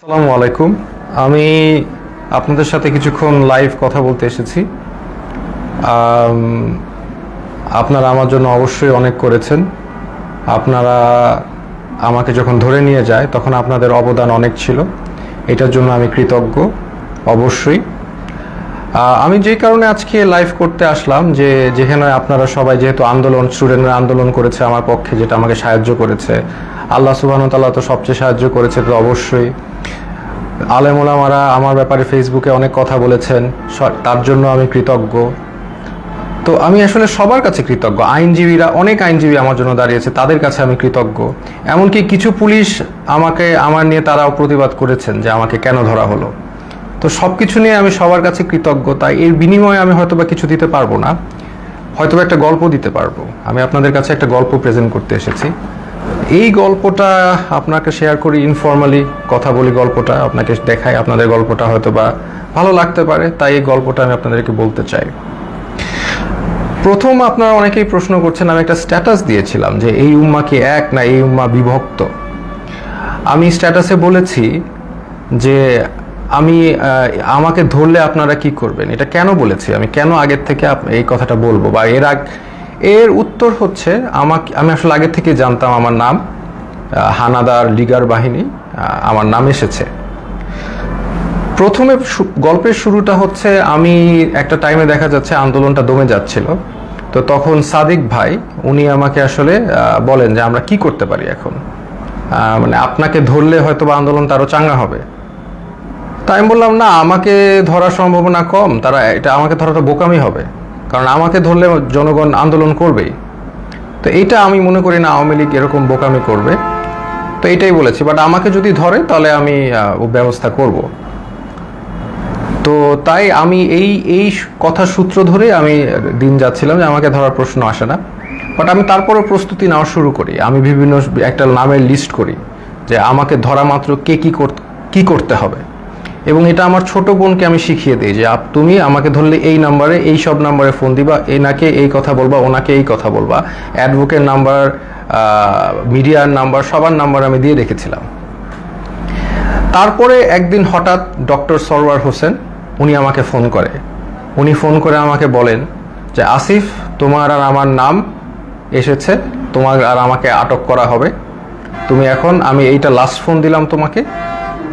আসসালামু আলাইকুম। আমি আপনাদের সাথে কিছুক্ষণ লাইভ কথা বলতে এসেছি। আপনারা আমার জন্য অবশ্যই অনেক করেছেন। আপনারা আমাকে যখন ধরে নিয়ে যায় তখন আপনাদের অবদান অনেক ছিল, এটার জন্য আমি কৃতজ্ঞ অবশ্যই। আমি যেই কারণে আজকে লাইভ করতে আসলাম, যেখানে আপনারা সবাই যেহেতু স্টুডেন্টরা আন্দোলন করেছে আমার পক্ষে, যেটা আমাকে সাহায্য করেছে, আল্লাহ সুবহানাহু ওয়া তাআলা তো সবচেয়ে সাহায্য করেছে, তো অবশ্যই আলেম ওলামারা আমার ব্যাপারে ফেসবুকে অনেক কথা বলেছেন, তার জন্য আমি কৃতজ্ঞ। তো আমি আসলে সবার কাছে কৃতজ্ঞ। অনেক আইনজীবী আমার জন্য দাঁড়িয়েছে, তাদের কাছে আমি কৃতজ্ঞ। এমনকি কিছু পুলিশ আমার নিয়ে তারাও প্রতিবাদ করেছেন যে আমাকে কেন ধরা হলো। তো সব কিছু নিয়ে আমি সবার কাছে কৃতজ্ঞ। তাই এর বিনিময়ে আমি হয়তোবা কিছু দিতে পারবো না, হয়তোবা একটা গল্প দিতে পারবো। আমি আপনাদের কাছে একটা গল্প প্রেজেন্ট করতে এসেছি। এই গল্পটা আপনাকে শেয়ার করি, ইনফর্মালি কথা বলি, গল্পটা আপনাকে দেখাই, আপনাদের গল্পটা হয়তোবা ভালো লাগতে পারে, তাই এই গল্পটা আমি আপনাদেরকে বলতে চাই। প্রথম আপনারা অনেকেই প্রশ্ন করছেন, আমি একটা স্ট্যাটাস দিয়েছিলাম যে এই উম্মা কি এক না এই উম্মা বিভক্ত। আমি স্ট্যাটাসে বলেছি যে আমাকে ধরলে আপনারা কি করবেন। এটা কেন বলেছি, আমি কেন আগের থেকে এই কথাটা বলবো, বা এর উত্তর হচ্ছে, আমি আসলে আগের থেকে জানতাম আমার নাম হানাদার লিগার বাহিনী, আমার নাম এসেছে। প্রথমে গল্পের শুরুটা হচ্ছে, আমি একটা টাইমে দেখা যাচ্ছে আন্দোলনটা দমে যাচ্ছিল, তো তখন সাদিক ভাই উনি আমাকে আসলে বলেন যে আমরা কি করতে পারি এখন, মানে আপনাকে ধরলে হয়তো বা আন্দোলনটা আরো চাঙ্গা হবে। তাই আমি বললাম, না, আমাকে ধরার সম্ভাবনা কম, আমাকে ধরাটা বোকামি হবে, কারণ আমাকে ধরলে জনগণ আন্দোলন করবেই। তো এইটা আমি মনে করি না আওয়ামী লীগ এরকম বোকামি করবে, তো এইটাই বলেছি। বাট আমাকে যদি ধরে তাহলে আমি ব্যবস্থা করব। তো তাই আমি এই কথা সূত্র ধরে আমি দিন যাচ্ছিলাম যে আমাকে ধরার প্রশ্ন আসে না। বাট আমি তারপরও প্রস্তুতি নেওয়া শুরু করি, আমি বিভিন্ন একটা নামের লিস্ট করি যে আমাকে ধরা মাত্র কে কি করতে হবে। এবং এটা আমার ছোট বোনকে আমি শিখিয়ে দিই যে তুমি আমাকে ধরলে এই নাম্বারে, এই সব নাম্বারে ফোন দিবা, এনাকে এই কথা বলবা, ওনাকে এই কথা বলবা, অ্যাডভোকেট নাম্বার, মিডিয়ার নাম্বার, সবার নাম্বার আমি দিয়ে রেখেছিলাম। তারপরে একদিন হঠাৎ ডক্টর সরওয়ার হোসেন উনি আমাকে ফোন করে আমাকে বলেন যে আসিফ, তোমার আর আমার নাম এসেছে, তোমার আর আমাকে আটক করা হবে, তুমি এখন, আমি এইটা লাস্ট ফোন দিলাম তোমাকে,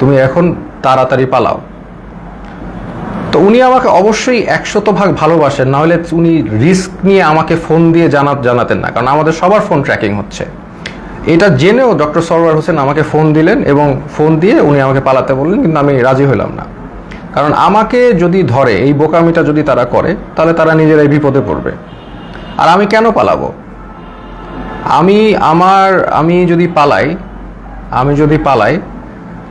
তুমি এখন তাড়াতাড়ি পালাও। তো উনি আমাকে অবশ্যই 100% ভালোবাসেন, না হলে উনি রিস্ক নিয়ে আমাকে ফোন দিয়ে জানাতেন না, কারণ আমাদের সবার ফোন ট্র্যাকিং হচ্ছে। এটা জেনেও ডক্টর সরওয়ার হোসেন আমাকে ফোন দিলেন, এবং ফোন দিয়ে উনি আমাকে পালাতে বললেন, কিন্তু আমি রাজি হইলাম না। কারণ আমাকে যদি ধরে, এই বোকামিটা যদি তারা করে, তাহলে তারা নিজেরাই বিপদে পড়বে। আর আমি কেন পালাবো? আমি যদি পালাই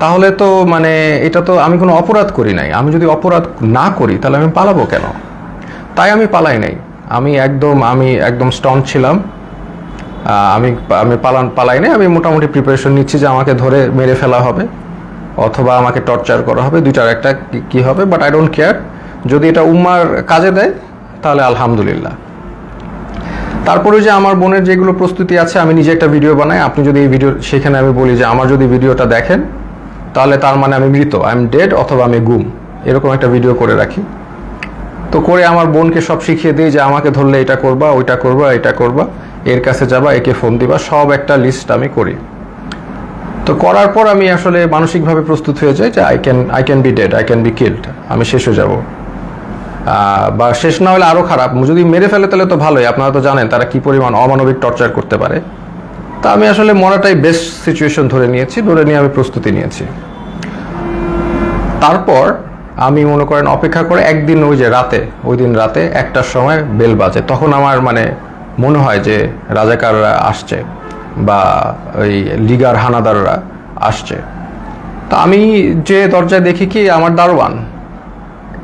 তাহলে তো মানে এটা তো আমি কোনো অপরাধ করি নাই। আমি যদি অপরাধ না করি তাহলে আমি পালাবো কেন? তাই আমি পালাই নাই। আমি একদম স্ট্রং ছিলাম। আমি পালাই নাই। আমি মোটামুটি প্রিপারেশন নিচ্ছি যে আমাকে ধরে মেরে ফেলা হবে অথবা আমাকে টর্চার করা হবে, দুইটার একটা কি হবে, বাট আই ডোন্ট কেয়ার। যদি এটা উম্মার কাজে দেয় তাহলে আলহামদুলিল্লাহ। তারপরে যে আমার বোনের যেগুলো প্রস্তুতি আছে, আমি নিজে একটা ভিডিও বানাই। আপনি যদি এই ভিডিও, সেখানে আমি বলি যে আমার যদি ভিডিওটা দেখেন তাহলে তার মানে আমি মৃত, আই এম ডেড, অথবা আমি গুম, এরকম একটা ভিডিও করে রাখি। তো করে আমার বোনকে সব শিখিয়ে দিই যে আমাকে ধরলে এটা করবা, ওইটা করবা, এটা করবা, এর কাছে যাবা, একে ফোন দিবা, সব একটা লিস্ট আমি করি। তো করার পর আমি আসলে মানসিকভাবে প্রস্তুত হয়ে যাই যে I can be dead, I can be killed, আমি শেষ হয়ে যাব। বা শেষ না হলে আরও খারাপ, যদি মেরে ফেলে তাহলে তো ভালোই। আপনারা তো জানেন তারা কি পরিমাণ অমানবিক টর্চার করতে পারে। তা আমি আসলে মরাটাই বেস্ট সিচুয়েশন ধরে নিয়ে আমি প্রস্তুতি নিয়েছি। তারপর আমি মনে করেন অপেক্ষা করে একদিন ওই দিন রাতে 1টার সময় বেল বাজে। তখন আমার মনে হয় যে রাজাকাররা আসছে বা ওই লিগার হানাদাররা আসছে। তা আমি যে দরজায় দেখি কি আমার দারোয়ান।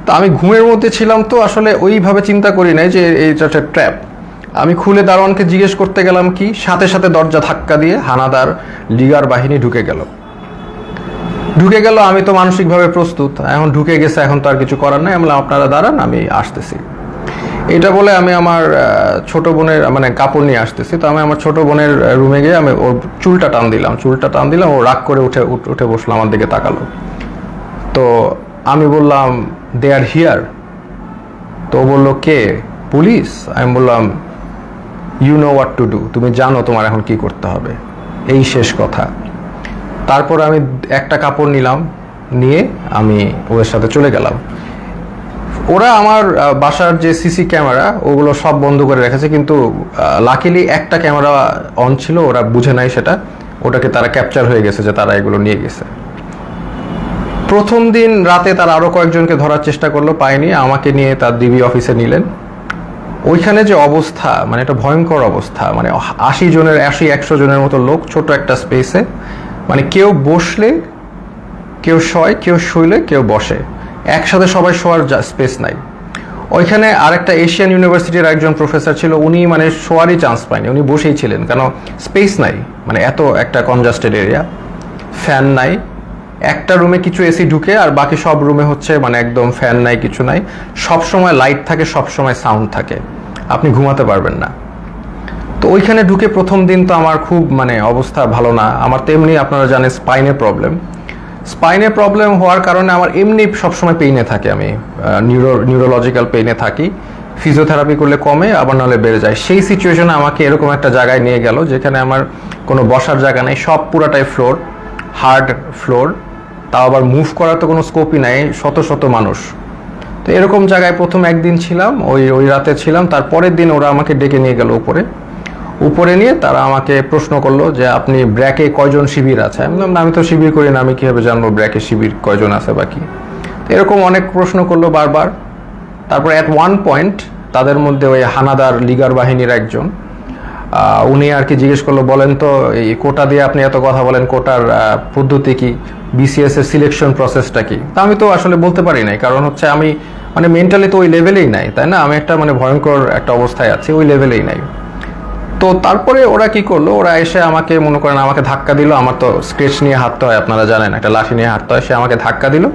তা আমি ঘুমের মধ্যে ছিলাম, তো আসলে ওইভাবে চিন্তা করি নাই যে এইটা একটা ট্র্যাপ। আমি খুলে দারোয়ানকে জিজ্ঞেস করতে গেলাম কি, সাথে সাথে দরজা ধাক্কা দিয়ে হানাদার লিগার বাহিনী ঢুকে গেল। আমি তো মানসিকভাবে প্রস্তুত, এখন ঢুকে গেছে, এখন তো আর কিছু করার নাই। আমি বললাম আপনারা দাঁড়ান, আমি আসতেছি। এটা বলে আমি আমার ছোট বোনের মানে কাপড় নিয়ে আসতেছি, তো আমি আমার ছোট বোনের রুমে গিয়ে আমি ওর চুলটা টান দিলাম, ও রাগ করে উঠে বসলো, আমার দিকে তাকালো। তো আমি বললাম দে আর হিয়ার। তো ও বললো কে? পুলিশ। আমি বললাম you know what to do, তুমি জানো তোমার এখন কি করতে হবে, এই শেষ কথা। তারপর আমি একটা কাপড় নিয়ে আমি ওদের সাথে চলে গেলাম। ওরা আমার বাসার যে সিসি ক্যামেরা ওগুলো সব বন্ধ করে রেখেছে, কিন্তু লাকিলি একটা ক্যামেরা অন ছিল, ওরা বুঝে নাই সেটা, ওটাকে তারা ক্যাপচার হয়ে গেছে যে তারা এগুলো নিয়ে গেছে। প্রথম দিন রাতে তারা আরও কয়েকজনকে ধরার চেষ্টা করলো, পায়নি, আমাকে নিয়ে তার ডিবি অফিসে নিলেন। ওইখানে যে অবস্থা, মানে এটা ভয়ঙ্কর অবস্থা, মানে 80-100 জনের মতো লোক ছোট একটা স্পেসে, মানে কেউ বসলে কেউ শয়, কেউ শুইলে কেউ বসে, একসাথে সবাই শোয়ার স্পেস নাই। ওইখানে আরেকটা এশিয়ান ইউনিভার্সিটির একজন প্রফেসর ছিল, উনি মানে শোয়ারই চান্স পায়নি, উনি বসেই ছিলেন, কারণ স্পেস নাই, মানে এত একটা কনজাস্টেড এরিয়া, ফ্যান নাই, একটা রুমে কিছু এসি ঢুকে আর বাকি সব রুমে হচ্ছে মানে একদম ফ্যান নাই, কিছু নাই, সব সময় লাইট থাকে, সব সময় সাউন্ড থাকে, আপনি ঘুমাতে পারবেন না। তো ওইখানে ঢুকে প্রথম দিন তো আমার খুব মানে অবস্থা ভালো না। আমার তেমনি আপনারা জানেন স্পাইনে প্রবলেম হওয়ার কারণে আমার এমনি সবসময় পেইনে থাকে, আমি নিউরোলজিক্যাল পেইনে থাকি, ফিজিওথেরাপি করলে কমে, আবার নাহলে বেড়ে যায়। সেই সিচুয়েশনে আমাকে এরকম একটা জায়গায় নিয়ে গেল যেখানে আমার কোনো বসার জায়গা নেই, সব পুরাটাই ফ্লোর, হার্ড ফ্লোর, তাও আবার মুভ করার তো কোনো স্কোপই নাই, শত শত মানুষ। তো এরকম জায়গায় প্রথম একদিন ছিলাম, ওই রাতে ছিলাম। তারপরের দিন ওরা আমাকে ডেকে নিয়ে গেল উপরে নিয়ে তারা আমাকে প্রশ্ন করলো যে আপনি ব্র্যাকে কয়জন শিবির আছে। আমি বললাম আমি তো শিবির করি না, আমি কীভাবে জানবো ব্র্যাকে শিবির কয়জন আছে বাকি। এরকম অনেক প্রশ্ন করলো বারবার। তারপর অ্যাট ওয়ান পয়েন্ট তাদের মধ্যে ওই হানাদার লিগার বাহিনীর একজন, উনি আর কি জিজ্ঞেস করলো, বলেন তো এই কোটা দিয়ে আপনি এত কথা বলেন, কোটার পদ্ধতি কি, বিসিএস এর সিলেকশন প্রসেসটা কি। তা আমি তো আসলে বলতে পারি নাই, কারণ হচ্ছে আমি মানে মেন্টালি তো ওই লেভেলেই নাই, তাই না, আমি একটা মানে ভয়ঙ্কর একটা অবস্থায় আছি, ওই লেভেলেই নাই। তো তারপরে ওরা কি করলো, ওরা এসে আমাকে মনে করেন আমাকে ধাক্কা দিল, আমার তো স্কেচ নিয়ে হাঁটতে হয়, আপনারা জানেন একটা লাঠি নিয়ে হাঁটতে হয়, সে আমাকে ধাক্কা দিল,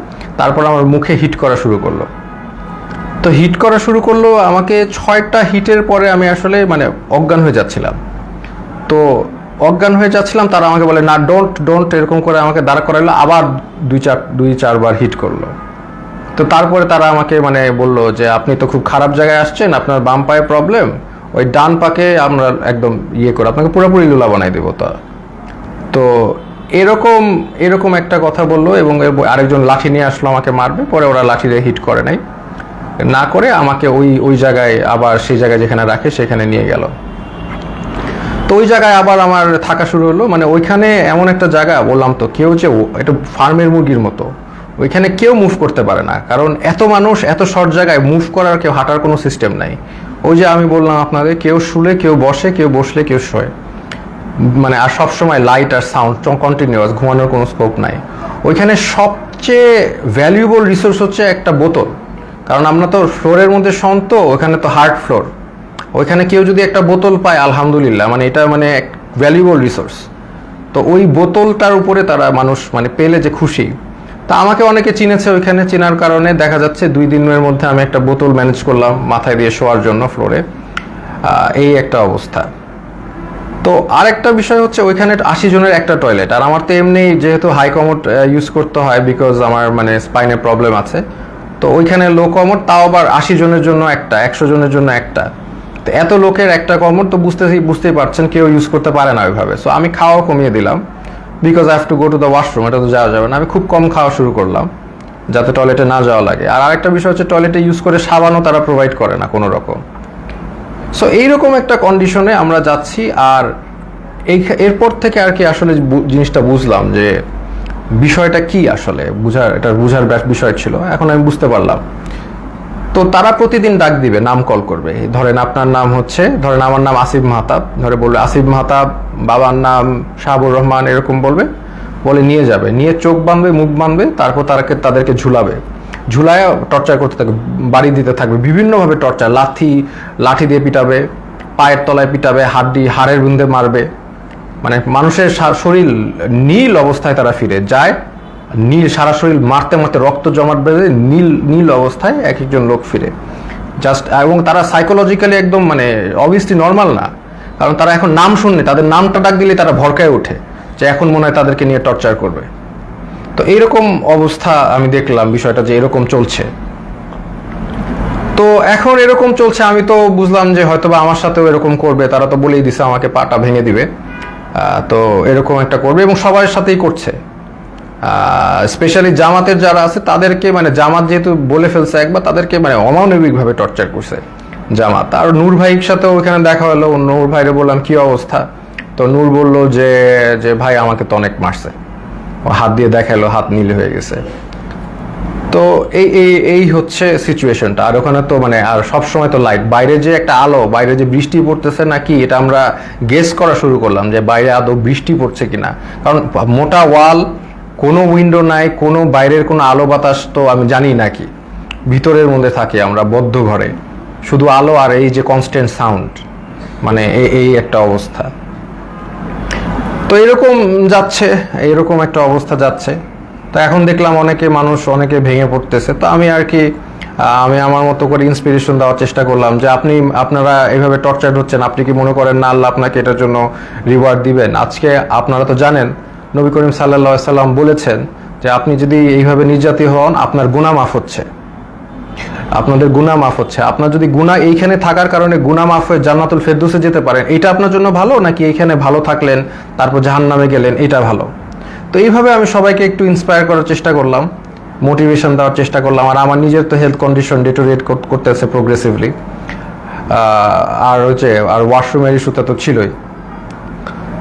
তারপর আমার মুখে হিট করা শুরু করলো। তো হিট করা শুরু করলো আমাকে, 6টা হিটের পরে আমি আসলে মানে অজ্ঞান হয়ে যাচ্ছিলাম। তো অজ্ঞান হয়ে যাচ্ছিলাম, তারা আমাকে বলে না ডোন্ট এরকম করে আমাকে দাঁড়া করাইলো, আবার 2-4 বার হিট করলো। তো তারপরে তারা আমাকে মানে বললো যে আপনি তো খুব খারাপ জায়গায় আসছেন, আপনার বাম পায়ে প্রবলেম, ওই ডান পাকে আমরা একদম ইয়ে করে আপনাকে পুরোপুরি লুলা বানাই দেবো। তো এরকম একটা কথা বললো, এবং আরেকজন লাঠি নিয়ে আসলো আমাকে মারবে, পরে ওরা লাঠি দিয়ে হিট করে নাই, না করে আমাকে ওই জায়গায় আবার সেই জায়গায় যেখানে রাখে সেখানে নিয়ে গেল। তো ওই জায়গায় আবার আমার থাকা শুরু হলো, মানে ওইখানে এমন একটা জায়গা, বললাম তো কেউ যে এটা ফার্মের মুরগির মতো, ওইখানে কেউ মুভ করতে পারে না, কারণ এত মানুষ, এত শর্ট জায়গায় মুভ করার, কেউ হাঁটার কোনো সিস্টেম নাই। ওই যে আমি বললাম আপনাদের, কেউ শুলে কেউ বসে, কেউ বসলে কেউ শোয়, মানে আর সবসময় লাইট আর সাউন্ড কন্টিনিউয়াস, ঘুমানোর কোনো স্কোপ নাই। ওইখানে সবচেয়ে ভ্যালুয়েবল রিসোর্স হচ্ছে একটা বোতল, কারণ আমরা তো ফ্লোরের মধ্যে শোন, তো ওখানে তো হার্ড ফ্লোর, ওইখানে কেউ যদি একটা বোতল পায় আলহামদুলিল্লাহ, মানে এটা মানে এক ভ্যালুয়েবল রিসোর্স। তো ওই বোতলটার উপরে তারা মানুষ মানে পেলে যে খুশি। তা আমাকে অনেকে চিনেছে, ওইখানে চেনার কারণে দেখা যাচ্ছে 2 দিনের মধ্যে আমি একটা বোতল ম্যানেজ করলাম মাথায় দিয়ে শোয়ার জন্য ফ্লোরে, এই একটা অবস্থা। তো আরেকটা বিষয় হচ্ছে ওইখানে 80 জনের একটা টয়লেট, আর আমার তো এমনি যেহেতু হাই কমোড ইউজ করতে হয়, বিকজ আমার মানে স্পাইনে প্রবলেম আছে, তো ওইখানে লো কমোড, তাও আবার 80 জনের জন্য একটা, 100 জনের জন্য একটা। তো এত লোকের একটা কমোড তো বুঝতেই পারছেন কেউ ইউজ করতে পারে না ওইভাবে। সো আমি খাওয়া কমিয়ে দিলাম, because I have to go to the washroom, এটা তো যাওয়া যাবে না, আমি খুব কম খাওয়া শুরু করলাম যাতে টয়লেটে না যাওয়া লাগে। আর আরেকটা বিষয় হচ্ছে টয়লেটে ইউজ করে সাবানও তারা প্রোভাইড করে না কোনো রকম। সো এইরকম একটা কন্ডিশনে আমরা যাচ্ছি। আর এরপর থেকে আর কি আসলে জিনিসটা বুঝলাম যে বিষয়টা কি, আসলে বুঝার বিষয় ছিল, এখন আমি বুঝতে পারলাম। তো তারা প্রতিদিন ডাক দিবে, নাম কল করবে, ধরেন আপনার নাম হচ্ছে, ধরেন আমার নাম আসিফ মাহতাব, ধরে বলবে আসিফ মাহতাব, বাবার নাম শাহাবুর রহমান, এরকম বলে নিয়ে যাবে, নিয়ে চোখ বাঁধবে, মুখ বাঁধবে, তারপর তাদেরকে ঝুলায় টর্চার করতে থাকবে, বাড়ি দিতে থাকবে, বিভিন্নভাবে টর্চার, লাঠি দিয়ে পিটাবে, পায়ের তলায় পিটাবে, হাড়ের বিন্দে মারবে, মানে মানুষের শরীর নীল অবস্থায় তারা ফিরে যায়, সারা শরীর মারতে মারতে রক্ত জমাট বেঁধে নীল অবস্থায় এক একজন লোক ফিরে। জাস্ট, এবং তারা সাইকোলজিক্যালি একদম মানে অবভিয়াসলি নর্মাল না, কারণ তারা এখন নাম শুনলে, তাদের নামটা ডাক দিলে তারা ভরকায় ওঠে যে এখন মনে হয় তাদেরকে নিয়ে টর্চার করবে। তো এইরকম অবস্থা আমি দেখলাম বিষয়টা যে এরকম চলছে। তো এখন এরকম চলছে, আমি তো বুঝলাম যে হয়তোবা আমার সাথেও এরকম করবে, তারা তো বলেই দিছে আমাকে পাটা ভেঙে দিবে। তো এরকম একটা করবে এবং সবার সাথেই করছে। স্পেশালি জামাতের যারা আছে তাদেরকে, মানে জামাত যেহেতু বলে ফেলছে একবার, তাদেরকে মানে অমানবিকভাবে টর্চার করছে জামাত। আর নূর ভাইয়ের সাথেও ওইখানে দেখা হলো, নূর ভাইরে বললাম কি অবস্থা, তো নূর বললো যে যে ভাই আমাকে তো অনেক মারছে, হাত দিয়ে দেখালো, হাত নীল হয়ে গেছে। তো এই এই এই হচ্ছে সিচুয়েশনটা। আর ওখানে তো মানে আর সব সময় তো লাইট, বাইরে যে একটা আলো, বাইরে যে বৃষ্টি পড়তেছে নাকি এটা আমরা গেস করা শুরু করলাম যে বাইরে আদৌ বৃষ্টি পড়ছে কিনা, কারণ মোটা ওয়াল, কোনো উইন্ডো নাই, কোনো বাইরের কোনো আলো বাতাস তো আমি জানি নাকি, ভিতরের মধ্যে থাকি আমরা বদ্ধ ঘরে, শুধু আলো আর এই যে কনস্ট্যান্ট সাউন্ড, মানে এই একটা অবস্থা। তো এরকম যাচ্ছে, এরকম একটা অবস্থা যাচ্ছে। তো এখন দেখলাম অনেকে ভেঙে পড়তেছে। তো আমি আর কি আমি আমার মতো করে ইন্সপিরেশন দেওয়ার চেষ্টা করলাম যে আপনারা এভাবে টর্চার হচ্ছেন, আপনি কি মনে করেন না আল্লাহ আপনাকে এটার জন্য রিওয়ার্ড দিবেন? আজকে আপনারা তো জানেন নবী করিম সাল্লাল্লাহু আলাইহি সাল্লাম বলেছেন যে আপনি যদি এইভাবে নির্যাতিত হন আপনার গুনাহ মাফ হচ্ছে, আপনাদের গুনাহ মাফ হচ্ছে। আপনার যদি গুনাহ এইখানে থাকার কারণে গুনাহ মাফ হয়ে জান্নাতুল ফেরদৌসে যেতে পারেন, এটা আপনার জন্য ভালো, নাকি এইখানে ভালো থাকলেন তারপর জাহান্নামে গেলেন, এটা ভালো? তো এইভাবে আমি সবাইকে একটু ইন্সপায়ার করার চেষ্টা করলাম, মোটিভেশন দেওয়ার চেষ্টা করলাম। আর আমার নিজের তো হেলথ কন্ডিশন ডিটোরিয়েট করতেছে প্রোগ্রেসিভলি, আর ওয়াশরুমের ইস্যুটা তো ছিলই।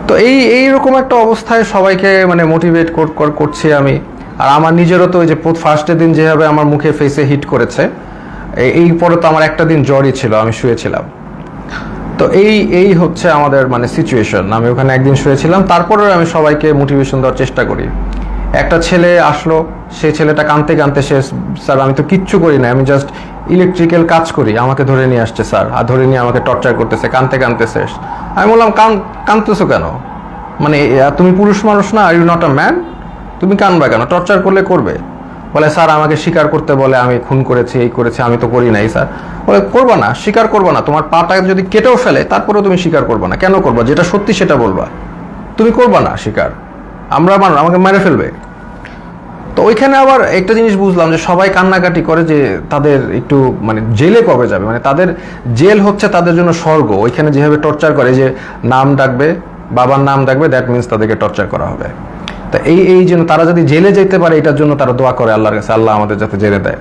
তো এইরকম একটা অবস্থায় সবাইকে মানে মোটিভেট করছি আমি। আর আমার নিজেরও তো ওই যে ফার্স্টের দিন যেভাবে আমার মুখে ফেসে হিট করেছে, এই পরে তো আমার একটা দিন জ্বরই ছিল, আমি শুয়েছিলাম। তো এই হচ্ছে আমাদের মানে সিচুয়েশন। আমি ওখানে একদিন শুয়েছিলাম, তারপরেও আমি সবাইকে মোটিভেশন দেওয়ার চেষ্টা করি। একটা ছেলে আসলো, সেই ছেলেটা কাঁদতে কাঁদতে, স্যার আমি তো কিচ্ছু করি না, আমি জাস্ট ইলেকট্রিক্যাল কাজ করি, আমাকে ধরে নিয়ে আসছে স্যার, আর ধরে নিয়ে আমাকে টর্চার করতেছে, কাঁদতে কাঁদতে শেষ। আমি বললাম কাঁদতেছো কেন, মানে তুমি পুরুষ মানুষ না, are you not a man, তুমি কাঁদবা কেন, টর্চার করলে করবে। বলে স্যার আমাকে স্বীকার করতে বলে, আমি খুন করেছি, এই করেছি, আমি তো করি নাই স্যার। বলে করবা না, স্বীকার করবা না, তোমার পাটা যদি কেটেও ফেলে তারপরেও তুমি স্বীকার করবা না, কেন করবা, যেটা সত্যি সেটা বলবা, তুমি করবা না স্বীকার, আমাকে মেরে ফেলবে। তো ওইখানে আবার একটা জিনিস বুঝলাম যে সবাই কান্নাকাটি করে যে তাদের একটু মানে জেলে কবে যাবে, মানে তাদের জেল হচ্ছে তাদের জন্য স্বর্গ। ওইখানে যেভাবে টর্চার করে, যে নাম ডাকবে, বাবার নাম ডাকবে, দ্যাট মিনস তাদেরকে টর্চার করা হবে। তা এই জন্য তারা যদি জেলে যেতে পারে, এটার জন্য তারা দোয়া করে আল্লাহর কাছে, আল্লাহ আমাদের যাতে জেলে দেয়।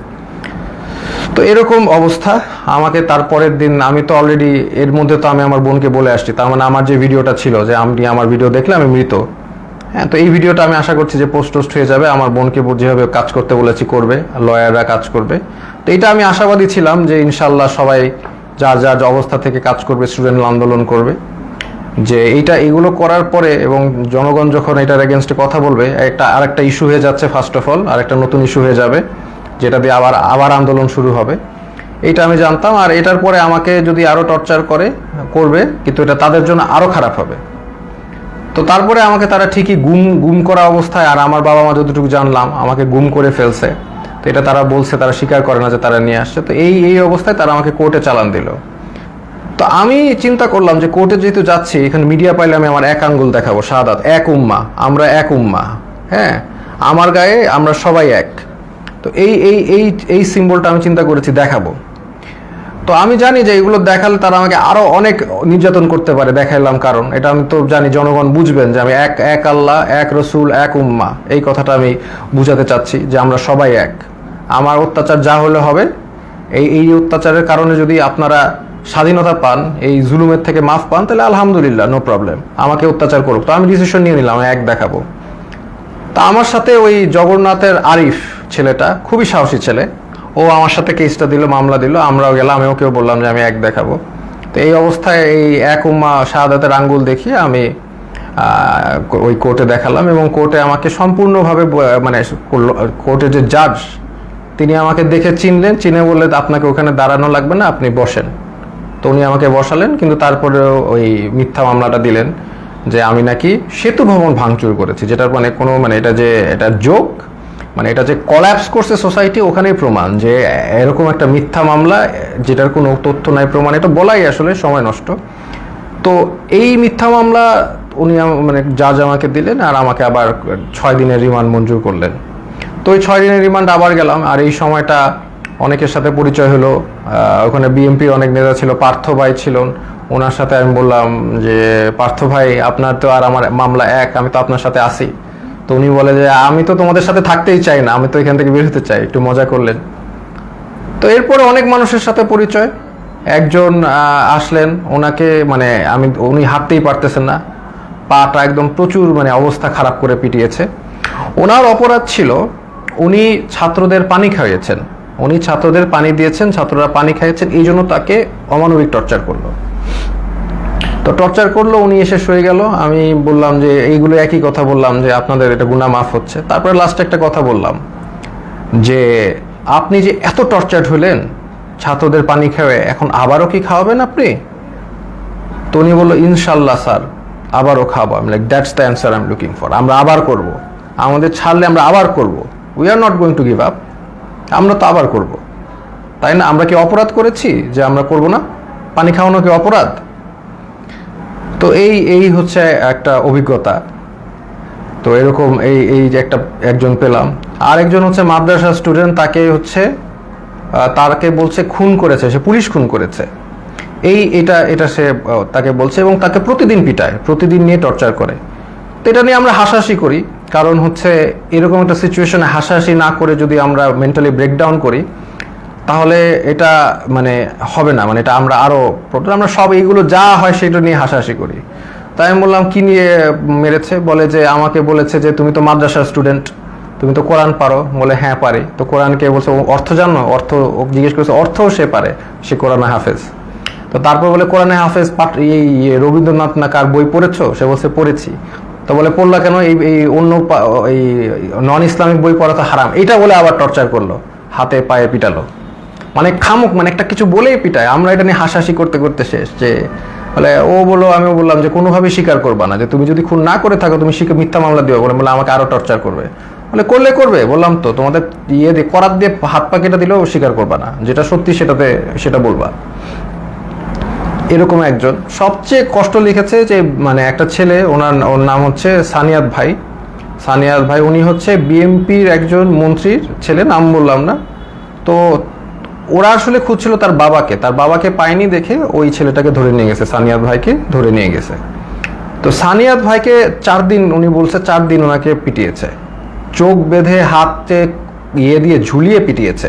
তো এরকম অবস্থা। আমাকে তারপরের দিন, আমি তো অলরেডি এর মধ্যে তো আমি আমার বোনকে বলে আসছি, তার মানে আমার যে ভিডিওটা ছিল যে আপনি আমার ভিডিও দেখলে আমি মৃত, হ্যাঁ, তো এই ভিডিওটা আমি আশা করছি যে পোস্ট হয়ে যাবে। আমার বোনকে যেভাবে কাজ করতে বলেছি করবে, লয়াররা কাজ করবে। তো এটা আমি আশাবাদী ছিলাম যে ইনশাল্লাহ সবাই যার যার অবস্থা থেকে কাজ করবে, স্টুডেন্ট আন্দোলন করবে, যে এগুলো করার পরে এবং জনগণ যখন এটার এগেনস্টে কথা বলবে, আরেকটা ইস্যু হয়ে যাচ্ছে, ফার্স্ট অফ অল আরেকটা নতুন ইস্যু হয়ে যাবে, যেটা দিয়ে আবার আন্দোলন শুরু হবে। এটা আমি জানতাম। আর এটার পরে আমাকে যদি আরও টর্চার করবে, কিন্তু এটা তাদের জন্য আরও খারাপ হবে। তো তারপরে আমাকে তারা ঠিকই গুম করা অবস্থায়, আর আমার বাবা মা যতটুকু জানলাম আমাকে গুম করে ফেলছে। তো এটা তারা বলছে, তারা স্বীকার করে না যে তারা নিয়ে আসছে। তো এই অবস্থায় তারা আমাকে কোর্টে চালান দিল। তো আমি চিন্তা করলাম যে কোর্টে যেহেতু যাচ্ছি, এখানে মিডিয়া পাইলে আমি আমার এক আঙ্গুল দেখাবো, শাহাদাত, এক উম্মাহ, আমরা এক উম্মাহ, হ্যাঁ, আমার গায়ে আমরা সবাই এক। তো এই সিম্বলটা আমি চিন্তা করেছি দেখাবো। তো আমি জানি যে এগুলো দেখালে তারা আমাকে আরো অনেক নির্যাতন করতে পারে, দেখাইলাম, কারণ এটা আমি তো জানি জনগণ বুঝবেন যে আমি এক আল্লাহ, এক রসুল, এক উম্মাহ, এই কথাটা আমি বুঝাতে চাচ্ছি যে আমরা সবাই এক। আমার অত্যাচার যা হলে হবে, এই অত্যাচারের কারণে যদি আপনারা স্বাধীনতা পান, এই জুলুমের থেকে মাফ পান, তাহলে আলহামদুলিল্লাহ, নো প্রবলেম, আমাকে অত্যাচার করুক। তো আমি ডিসিশন নিয়ে নিলাম, এক দেখাবো। তা আমার সাথে ওই জগন্নাথের আরিফ ছেলেটা, খুবই সাহসী ছেলে, ও আমার সাথে কেসটা দিল, মামলা দিল, আমরাও গেলাম, আমি ওকেও বললাম যে আমি এক দেখাবো। তো এই অবস্থায় এই এক উম্মাহ শাহাদাতের আঙ্গুল দেখিয়ে আমি ওই কোর্টে দেখালাম, এবং কোর্টে আমাকে সম্পূর্ণভাবে মানে কোর্টের যে জাজ, তিনি আমাকে দেখে চিনে বললেন আপনাকে ওখানে দাঁড়ানো লাগবে না, আপনি বসেন। তো উনি আমাকে বসালেন, কিন্তু তারপরেও ওই মিথ্যা মামলাটা দিলেন যে আমি নাকি সেতু ভবন ভাঙচুর করেছি, যেটার মানে কোনো মানে এটা জোক, মানে এটা যে কলাপস করছে সোসাইটি, ওখানেই প্রমাণ যে এরকম একটা মিথ্যা মামলা যেটার কোনো তথ্য নাই, প্রমাণ, এটা বলাই আসলে সময় নষ্ট। তো এই মিথ্যা মামলা উনি মানে জাজ আমাকে দিলেন, আর আমাকে আবার 6 দিনের রিমান্ড মঞ্জুর করলেন। তো ওই 6 দিনের রিমান্ড আবার গেলাম, আর এই সময়টা অনেকের সাথে পরিচয় হলো। ওখানে বিএনপির অনেক নেতা ছিল, পার্থ ভাই ছিলেন, ওনার সাথে আমি বললাম যে পার্থ ভাই আপনার তো আর আমার মামলা এক, আমি তো আপনার সাথে আসি। তো উনি বলে যে আমি তো তোমাদের সাথে থাকতেই চাই না, আমি তো এখান থেকে বের হতে চাই, একটু মজা করলেন। তো এরপরে অনেক মানুষের সাথে পরিচয়। একজন আসলেন, ওনাকে মানে উনি হাঁটতেই পারতেছেন না, পাটা একদম প্রচুর মানে অবস্থা খারাপ করে পিটিয়েছে। ওনার অপরাধ ছিল উনি ছাত্রদের পানি খাইয়েছেন, উনি ছাত্রদের পানি দিয়েছেন, ছাত্ররা পানি খাইয়েছেন, এই জন্য তাকে অমানবিক টর্চার করলো। তো টর্চার করলো, উনি এসে শুয়ে গেল। আমি বললাম যে এইগুলো একই কথা বললাম যে আপনাদের এটা গুনাহ মাফ হচ্ছে। তারপরে লাস্টে একটা কথা বললাম যে আপনি যে এত টর্চার্ড হলেন ছাত্রদের পানি খেয়ে, এখন আবারও কি খাওয়াবেন আপনি? তো উনি বললো ইনশাল্লাহ স্যার আবারও খাওয়াবো। আমি like that's the answer I am looking for. আমরা আবার করব, আমাদের ছাড়লে আমরা আবার করব, we are not going to give up. আমরা তো আবার করব, তাই না? আমরা কি অপরাধ করেছি যে আমরা করব না? পানি খাওয়ানো কি অপরাধ? তো এই হচ্ছে একটা অভিজ্ঞতা। তো এরকম এই যে একজন পেলাম। আর একজন হচ্ছে মাদ্রাসা স্টুডেন্ট, তাকে হচ্ছে তাকে বলছে খুন করেছে, সে পুলিশ খুন করেছে, এটা সে তাকে বলছে, এবং তাকে প্রতিদিন পিটায়, প্রতিদিন নিয়ে টর্চার করে। তো এটা নিয়ে আমরা হাসাহাসি করি, কারণ হচ্ছে এরকম একটা সিচুয়েশনে হাসাহাসি না করে যদি আমরা মেন্টালি ব্রেকডাউন করি তাহলে এটা মানে হবে না, মানে এটা আমরা আমরা সব এইগুলো যা হয় সেটা নিয়ে হাসাহাসি করি। তাই আমি বললাম কি নিয়ে মেরেছে? বলে যে আমাকে বলেছে যে তুমি তো মাদ্রাসার স্টুডেন্ট, তুমি তো কোরআন পারো। বলে হ্যাঁ পারি। তো কোরআনকে বলছে অর্থ জানো? অর্থ জিজ্ঞেস করেছে, অর্থও সে পারে, সে কোরআনে হাফেজ। তো তারপর বলে কোরআনে হাফেজ এই রবীন্দ্রনাথ না কার বই পড়েছো? সে বলছে পড়েছি। তো বলে পড়লা কেন? এই অন্য এই নন ইসলামিক বই পড়া তো হারাম, এটা বলে আবার টর্চার করলো, হাতে পায়ে পিটালো। মানে খামুক মানে একটা কিছু বলেই পিটায়। আমরা এটা নিয়ে হাসাহাসি করতে করতে শেষ। যে বলে ও বলো, আমিও বললাম যে কোনোভাবেই স্বীকার করবা না, যে তুমি যদি খুন না করে থাকো তুমি মিথ্যা মামলা দিও। বলে আমাকে আরো টর্চার করবে। বলে করবে, বললাম তো তোমাদের করাত দিয়ে হাত পা কেটে দিলেও স্বীকার করবা না, যেটা সত্যি সেটা বলবা। এরকম একজন সবচেয়ে কষ্ট লিখেছে যে মানে একটা ছেলে, ওর নাম হচ্ছে সানিয়াত ভাই, উনি হচ্ছে বিএনপির একজন মন্ত্রীর ছেলে, নাম বললাম না। তো ওরা আসলে খুঁজছিল তার বাবাকে পায়নি দেখে ওই ছেলেটাকে ধরে নিয়ে গেছে, সানিয়াত ভাইকে ধরে নিয়ে গেছে। তো সানিয়াত ভাইকে 4 দিন, উনি বলছে 4 দিন ওনাকে পিটিয়েছে, চোখ বেঁধে হাতে দিয়ে ঝুলিয়ে পিটিয়েছে।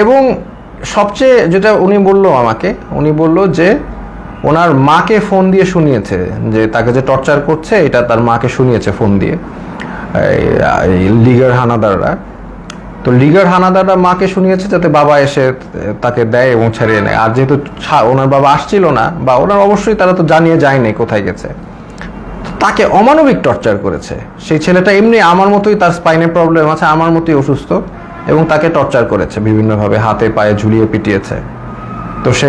এবং সবচেয়ে যেটা উনি বলল যে ওনার মাকে ফোন দিয়ে শুনিয়েছে যে তাকে যে টর্চার করছে, এটা তার মাকে শুনিয়েছে ফোন দিয়ে লিগার হানাদাররা। তো লিগার হানাদাররা মাকে শুনিয়েছে যাতে বাবা এসে তাকে দেয় এবং ছাড়িয়ে নেয়। আর যেহেতু ওনার বাবা আসছিল না, বা ওনার অবশ্যই তারা তো জানিয়ে যায়নি কোথায় গেছে, তাকে অমানবিক টর্চার করেছে। সেই ছেলেটা এমনি আমার মতোই, তার স্পাইনের প্রবলেম আছে, আমার মতোই অসুস্থ, এবং তাকে টর্চার করেছে বিভিন্নভাবে, হাতে পায়ে ঝুলিয়ে পিটিয়েছে। তো সে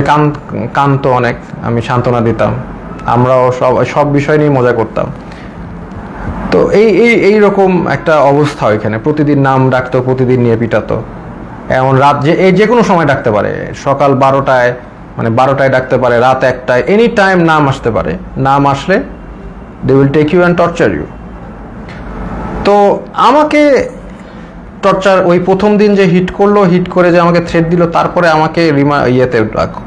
কাঁদতো অনেক, আমি সান্ত্বনা দিতাম, আমরাও সব বিষয় নিয়ে মজা করতাম। তো এই রকম একটা অবস্থা ওইখানে, প্রতিদিন নাম ডাকতো, প্রতিদিন নিয়ে পিটাতো। এমন রাত যে কোনো সময় ডাকতে পারে, সকাল 12টায় মানে 12টায় ডাকতে পারে, রাত 1টায়, এনি টাইম নাম আসতে পারে। নাম আসলে they will take you and torture you. তো আমাকে টর্চার ওই প্রথম দিন যে হিট করে যে আমাকে থ্রেট দিল, তারপরে আমাকে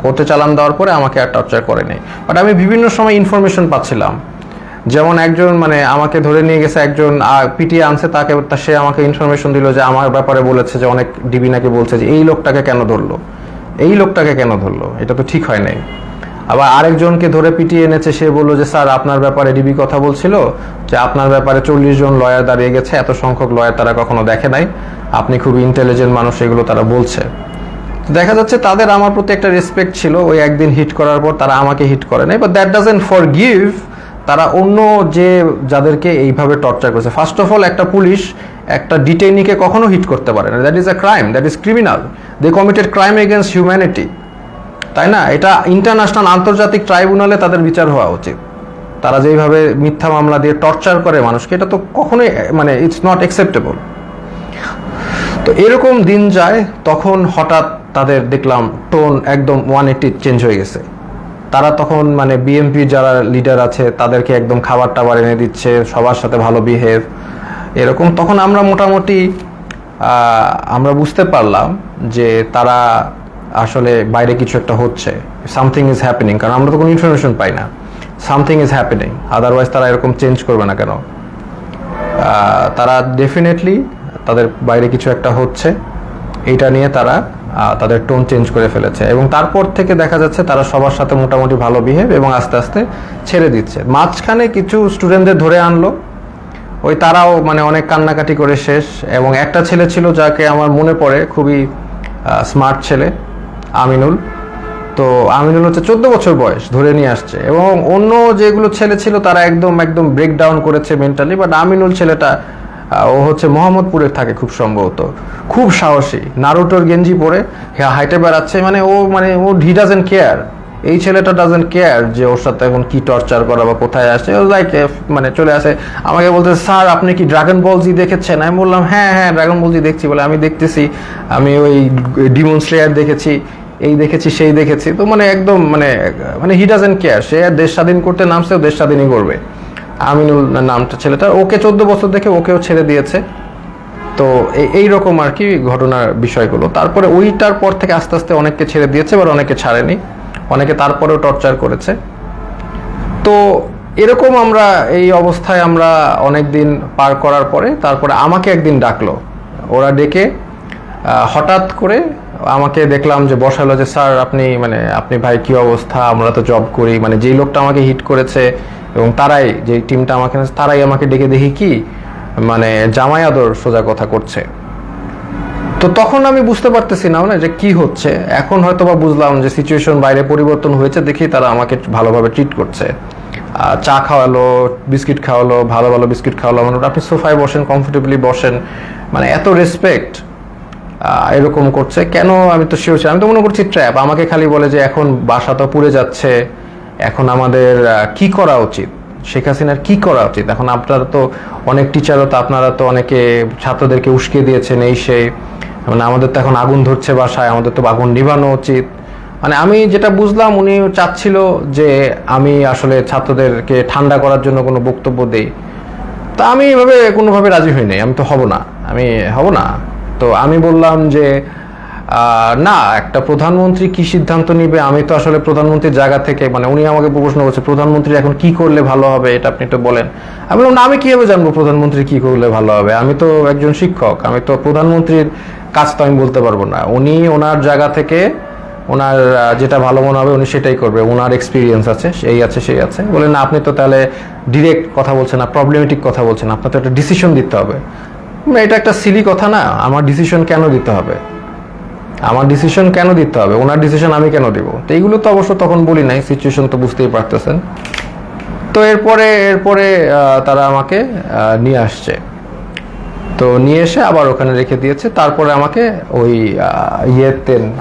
কোর্টে চালান দেওয়ার পরে আমাকে আর টর্চার করে নাই। বাট আমি বিভিন্ন সময় ইনফরমেশন পাচ্ছিলাম, যেমন একজন মানে আমাকে ধরে নিয়ে গেছে, একজন পিটিয়ে আনছে, সে আমাকে ইনফরমেশন দিল যে আমার ব্যাপারে বলেছে যে অনেক ডিবি নাকি বলছে যে এই লোকটাকে কেন ধরলো, এটা তো ঠিক হয় নাই। আবার আরেকজনকে ধরে পিটিয়ে এনেছে, সে বললো যে স্যার আপনার ব্যাপারে ডিবি কথা বলছিল যে আপনার ব্যাপারে 40 জন লয়ার দাঁড়িয়ে গেছে, এত সংখ্যক লয়ার তারা কখনো দেখে নাই, আপনি খুব ইন্টেলিজেন্ট মানুষ, এগুলো তারা বলছে। দেখা যাচ্ছে তাদের আমার প্রতি একটা রেসপেক্ট ছিল। ওই একদিন হিট করার পর তারা আমাকে হিট করে নাই, বাট দ্যাট ডাজন্ট ফরগিভ তারা অন্য যাদেরকে এইভাবে টর্চার করেছে। ফার্স্ট অফ অল, একটা পুলিশ একটা ডিটেইনিকে কখনো হিট করতে পারে না, that is a crime, that is criminal, they committed crime against humanity, তাই না? এটা ইন্টারন্যাশনাল আন্তর্জাতিক ট্রাইব্যুনালে তাদের বিচার হওয়া উচিত। তারা যেইভাবে মিথ্যা মামলা দিয়ে টর্চার করে মানুষকে, এটা তো কখনোই মানে ইটস নট অ্যাকসেপ্টেবল। তো এরকম দিন যায়, তখন হঠাৎ তাদের দেখলাম টোন একদম 180 চেঞ্জ হয়ে গেছে। তারা তখন মানে বিএনপি যারা লিডার আছে তাদেরকে একদম খাবার টাবার এনে দিচ্ছে, সবার সাথে ভালো বিহেভ এরকম। তখন আমরা মোটামুটি আমরা বুঝতে পারলাম যে তারা আসলে বাইরে কিছু একটা হচ্ছে, সামথিং ইজ হ্যাপেনিং, কারণ আমরা তো কোনো ইনফরমেশন পাই না। সামথিং ইজ হ্যাপেনিং, আদারওয়াইজ তারা এরকম চেঞ্জ করবে না কেন। তারা ডেফিনেটলি তাদের বাইরে কিছু একটা হচ্ছে, এটা নিয়ে তারা তাদের টোন চেঞ্জ করে ফেলেছে। এবং তারপর থেকে দেখা যাচ্ছে তারা সবার সাথে মোটামুটি ভালো বিহেভ এবং আস্তে আস্তে ছেড়ে দিচ্ছে। মাঝখানে কিছু স্টুডেন্টদের ধরে আনলো, ওই তারাও মানে অনেক কান্নাকাটি করে শেষ। এবং একটা ছেলে ছিল যাকে আমার মনে পড়ে, খুবই স্মার্ট ছেলে, আমিনুল। তো আমিনুল হচ্ছে 14 বছর বয়স, ধরে নিয়ে আসছে। এবং অন্য যেগুলো ছেলে ছিল তারা একদম একদম ব্রেকডাউন করেছে মেন্টালি, বাট আমিনুল ছেলেটা ও হচ্ছে মোহাম্মদপুরে থাকে খুব সম্ভবত, খুব সাহসী, নারুটোর গেঞ্জি পরে হাইটে বেড়াচ্ছে। মানে ও হি ডাজেন্ট কেয়ার, এই ছেলেটা ডাজেন্ট কেয়ার যে ওর সাথে এখন কি টর্চার করা বা কোথায় আসে। ও লাইক মানে চলে আসে, আমাকে বলতে, স্যার আপনি কি ড্রাগন বল জি দেখেছেন? আমি বললাম হ্যাঁ হ্যাঁ ড্রাগন বল জি দেখছি। বলে আমি দেখতেছি, আমি ওই ডিমন স্লেয়ার দেখেছি, এই দেখেছি সেই দেখেছি। তো মানে একদম মানে হি ডাজেন্ট কেয়ার, সে দেশ স্বাধীন করতে নামছে, দেশ স্বাধীনই করবে। আমিনুল নামটা ছেলেটা, ওকে 14 বছর দেখে ওকেও ছেড়ে দিয়েছে। তো এই রকম আর কি ঘটনার বিষয়গুলো। তারপরে ওইটার পর থেকে আস্তে আস্তে অনেককে ছেড়ে দিয়েছে, এবার অনেকে ছাড়েনি, অনেকে তারপরেও টর্চার করেছে। তো এরকম আমরা এই অবস্থায় আমরা অনেক দিন পার করার পরে তারপরে আমাকে একদিন ডাকলো, ওরা ডেকে হঠাৎ করে আমাকে দেখলাম যে বসালো, যে স্যার আপনি ভাই কি অবস্থা, আমরা তো জব করি। মানে যেই লোকটা আমাকে হিট করেছে এবং তারাই যে টিমটা তারাই আমাকে ডেকে দেখি কি মানে জামাই আদর সোজা কথা করছে। তো তখন আমি বুঝতে পারতেছি না যে কি হচ্ছে। এখন হয়তো বা বুঝলাম যে সিচুয়েশন বাইরে পরিবর্তন হয়েছে, দেখি তারা আমাকে ভালোভাবে ট্রিট করছে। চা খাওয়ালো, বিস্কিট খাওয়ালো, ভালো ভালো বিস্কিট খাওয়ালো, মানে আপনি সোফায় বসেন, কমফোর্টেবলি বসেন, মানে এত রেসপেক্ট এরকম করছে। কেন আমি তো শিওর, আমি তো মনে করছি ট্র্যাপ। আমাকে খালি বলে যে এখন বাসা তো পুড়ে যাচ্ছে, এখন আমাদের কি করা উচিত, শেখ হাসিনার কি করা উচিত। এখন আপনারা তো অনেক টিচারও তো, আপনারা তো অনেকে ছাত্রদেরকে উস্কে দিয়েছেন এই সেই, মানে আমাদের তো এখন আগুন ধরছে বাসায়, আমাদের তো আগুন নিভানো উচিত। মানে আমি যেটা বুঝলাম উনি চাচ্ছিল যে আমি আসলে ছাত্রদেরকে ঠান্ডা করার জন্য কোনো বক্তব্য দেই। তা আমি এভাবে কোনোভাবে রাজি হই নাই, আমি তো হব না। তো আমি বললাম যে না, একটা প্রধানমন্ত্রী কি সিদ্ধান্ত নিবে, আমি তো আসলে প্রধানমন্ত্রীর জায়গা থেকে, মানে উনি আমাকে প্রশ্ন করছে প্রধানমন্ত্রী এখন কি করলে ভালো হবে, এটা আপনি তো বলেন। আমি বললাম না, আমি কিভাবে জানবো প্রধানমন্ত্রী কি করলে ভালো হবে, আমি তো একজন শিক্ষক, আমি তো প্রধানমন্ত্রীর কাজ তো আমি বলতে পারবো না। উনি ওনার জায়গা থেকে ওনার যেটা ভালো মনে হবে উনি সেটাই করবে, ওনার এক্সপিরিয়েন্স আছে, সেই আছে। বলে না, আপনি তো তাহলে ডিরেক্ট কথা বলছেন না, প্রবলেমেটিক কথা বলছেন, আপনার তো একটা ডিসিশন দিতে হবে। এটা একটা সিলি কথা না, আমার ডিসিশন কেন দিতে হবে, ওনার ডিসিশন আমি কেন দিব। তো এইগুলো তো অবশ্য তখন বলি নাই, সিচুয়েশন তো বুঝতেই পারতেছেন। তো এরপরে তারা আমাকে নিয়ে আসছে, তো নিয়ে এসে আবার ওখানে রেখে দিয়েছে। তারপরে আমাকে ওই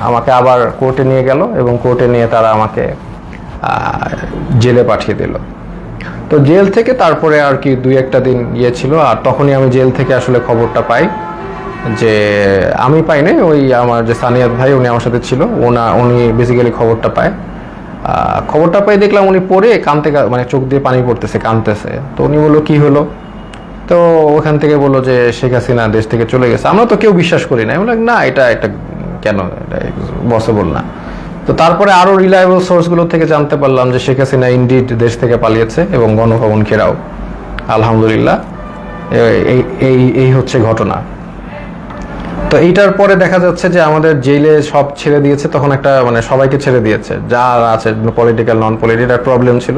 আমাকে আবার কোর্টে নিয়ে গেল এবং কোর্টে নিয়ে তারা আমাকে জেলে পাঠিয়ে দিল। তো জেল থেকে তারপরে আর কি 2-1 দিন ছিল। আর তখনই আমি জেল থেকে আসলে খবরটা পাই, যে আমি পাই নাই, ওই আমার যে সানিয়াত ভাই উনি আমার সাথে ছিল, উনি বেসিক্যালি খবরটা পাই। দেখলাম উনি পড়ে কাঁদতে, মানে চোখ দিয়ে পানি পড়তেছে, কাঁদতেছে। তো উনি বললো কি হলো, তো ওখান থেকে বললো যে শেখ হাসিনা দেশ থেকে চলে গেছে। আমরা তো কেউ বিশ্বাস করি না, বললাম না এটা কেন, এটা পসিবল না। তো তারপরে আরো রিলায়েবল সোর্সগুলো থেকে জানতে পারলাম যে শেখ হাসিনা ইনডিড দেশ থেকে পালিয়েছে এবং গণভবন ঘেরাও। আলহামদুলিল্লাহ, এই হচ্ছে ঘটনা। তো এইটার পরে দেখা যাচ্ছে যে আমাদের জেলে সব ছেড়ে দিয়েছে, তখন একটা মানে সবাইকে ছেড়ে দিয়েছে যারা আছে, পলিটিক্যাল নন পলিটিক্যাল প্রবলেম ছিল।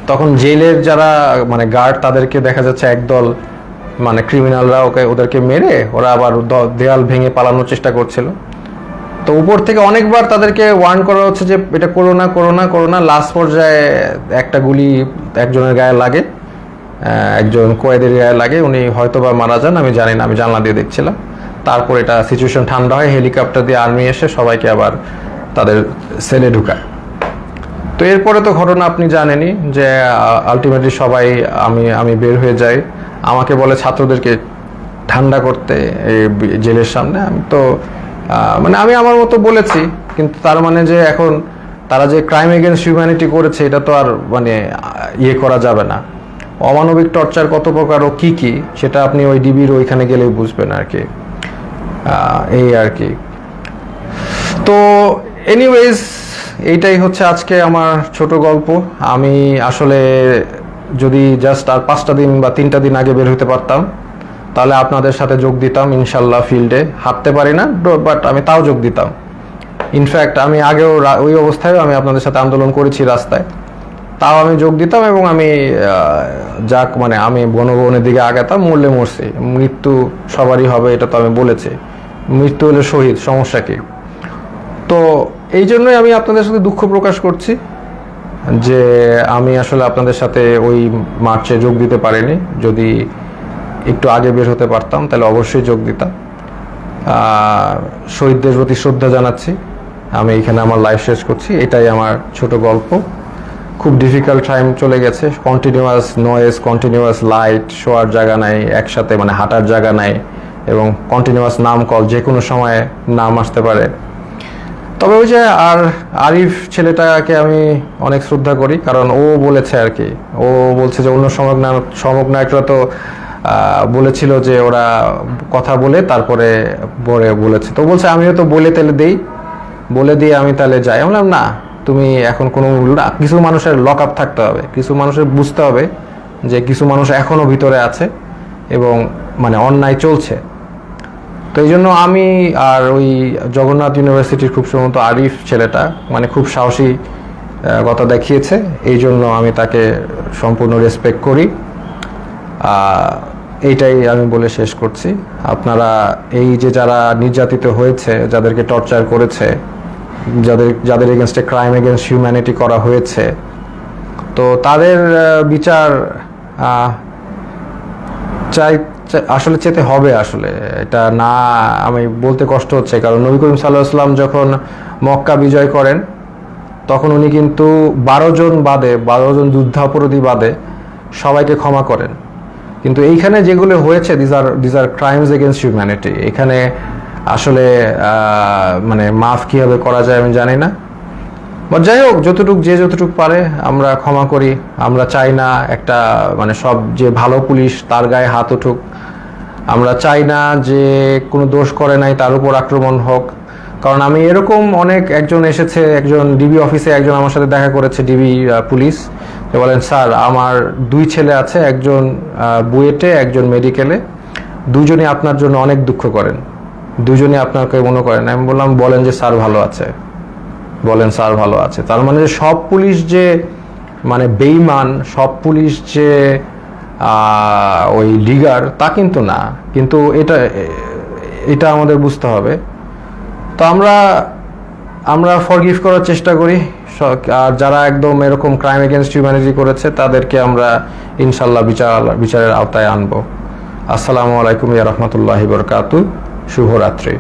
তখন জেলের যারা মানে গার্ড, তাদেরকে দেখা যাচ্ছে একদল মানে ক্রিমিনালরা ওদেরকে মেরে ওরা আবার দেয়াল ভেঙে পালানোর চেষ্টা করছিল। তো উপর থেকে অনেকবার তাদেরকে ওয়ার্ন করা হচ্ছে যে এটা করো না। লাস্ট পর্যায়ে একটা গুলি একজনের গায়ে লাগে, একজন কয়েদের গায়ে লাগে, উনি হয়তো বা মারা যান, আমি জানি না, আমি জানলা দিয়ে দেখছিলাম। তারপর এটা সিচুয়েশন ঠান্ডা হয়, হেলিকপ্টার দিয়ে আর্মি এসে সবাইকে আবার তাদের সেলে ঢুকায়। তো এরপরে তো ঘটনা আপনি জানেনই যে আলটিমেটলি সবাই আমি বের হয়ে যাই, আমাকে বলে ছাত্রদেরকে ঠান্ডা করতে এই জেলের সামনে। আমি তো মানে আমি আমার মতো বলেছি, কিন্তু তার মানে যে এখন তারা যে ক্রাইম এগেনস্ট হিউম্যানিটি করেছে এটা তো আর মানে ইয়ে করা যাবে না। অমানবিক টর্চার কত প্রকার ও কি কি সেটা আপনি ওই ডিবির ওইখানে গেলেই বুঝবেন আর কি, এই আর কি। তো এনিওয়েজ এইটাই হচ্ছে আজকে আমার ছোট গল্প। আমি আসলে যদি জাস্ট আর 5টা দিন বা 3টা দিন আগে বের হতে পারতাম তাহলে আপনাদের সাথে যোগ দিতাম ইনশাল্লাহ। ফিল্ডে হাঁটতে পারি না, বাট আমি তাও যোগ দিতাম। ইনফ্যাক্ট আমি আগেও ওই অবস্থায় আমি আপনাদের সাথে আন্দোলন করেছি রাস্তায়, তাও আমি যোগ দিতাম এবং আমি যাক মানে আমি বনভবনের দিকে আগাতাম। মরলে মরছি, মৃত্যু সবারই হবে এটা তো আমি বলেছি, মৃত্যু হলে শহীদ, সমস্যা কি। তো এই জন্যই আমি আপনাদের সাথে দুঃখ প্রকাশ করছি যে আমি আসলে আপনাদের সাথে ওই মার্চে যোগ দিতে পারিনি। যদি একটু আগে বের হতে পারতাম তাহলে অবশ্যই যোগ দিতাম। শহীদদের প্রতি শ্রদ্ধা জানাচ্ছি। আমি এখানে আমার লাইফ শেষ করছি। এটাই আমার ছোট গল্প। খুব ডিফিকাল্ট টাইম চলে গেছে, কন্টিনিউয়াস নয়েজ, কন্টিনিউয়াস লাইট, শোয়ার জায়গা নাই, একসাথে মানে হাঁটার জায়গা নাই, এবং কন্টিনিউয়াস নাম কল, যে কোনো সময় নাম আসতে পারে। তবে ওই যে আরিফ ছেলেটাকে আমি অনেক শ্রদ্ধা করি, কারণ ও বলেছে আর কি, ও বলছে যে অন্য সমগ্নায়করা তো বলেছিল যে ওরা কথা বলে তারপরে বলেছে, তো বলছে আমিও তো বলে তাহলে বলে দিয়ে আমি তাহলে যাই। আমি বললাম না, তুমি এখন কোনো কিছু মানুষের লক আপ থাকতে হবে, কিছু মানুষের বুঝতে হবে যে কিছু মানুষ এখনো ভিতরে আছে এবং মানে অন্যায় চলছে। তো এই জন্য আমি আর ওই জগন্নাথ ইউনিভার্সিটির খুব সম্ভবত আরিফ ছেলেটা মানে খুব সাহসী কথা দেখিয়েছে, এই জন্য আমি তাকে সম্পূর্ণ রেসপেক্ট করি। এইটাই আমি বলে শেষ করছি। আপনারা এই যে যারা নির্যাতিত হয়েছে, যাদেরকে টর্চার করেছে, যাদের এগেনস্টে ক্রাইম এগেনস্ট হিউম্যানিটি করা হয়েছে, তো তাদের বিচার আসলে চেতে হবে। আসলে এটা না আমি বলতে কষ্ট হচ্ছে, কারণ নবী করিম সাল্লাল্লাহু আলাইহি ওয়াসাল্লাম যখন মক্কা বিজয় করেন তখন উনি কিন্তু 12 জন যুদ্ধাপরাধী বাদে সবাইকে ক্ষমা করেন। কিন্তু এইখানে যেগুলো হয়েছে these are crimes against humanity. এখানে আসলে মানে মাফ কীভাবে করা যায় আমি জানি না। বা যাই হোক, যতটুক পারে আমরা ক্ষমা করি। আমরা চাই না একটা মানে সব যে ভালো পুলিশ তার গায়ে হাত উঠুক। আমরা চাই না যে কোনো দোষ করে নাই তার উপর আক্রমণ হোক। কারণ আমি এরকম একজন এসেছে, একজন ডিবি অফিসে একজন আমার সাথে দেখা করেছে, ডিবি পুলিশ, যে বলেন স্যার আমার 2 ছেলে আছে, একজন বুয়েটে একজন মেডিকেলে, দুজনই আপনার জন্য অনেক দুঃখ করেন, দুজনই আপনাকে মনে করেন। আমি বললাম বলেন যে স্যার ভালো আছে, বলেন স্যার ভালো আছে। তার মানে যে সব পুলিশ যে মানে বেঈমান, সব পুলিশ যে ওই লিগার তা কিন্তু না, কিন্তু এটা আমাদের বুঝতে হবে। তো আমরা ফরগিভ করার চেষ্টা করি, আর যারা একদম এরকম ক্রাইম এগেনস্ট হিউম্যানিটি করেছে তাদেরকে আমরা ইনশাল্লাহ বিচারের আওতায় আনবো। আসসালামু আলাইকুম ওয়া রাহমাতুল্লাহি ওয়া বারাকাতুহু। শুভরাত্রি।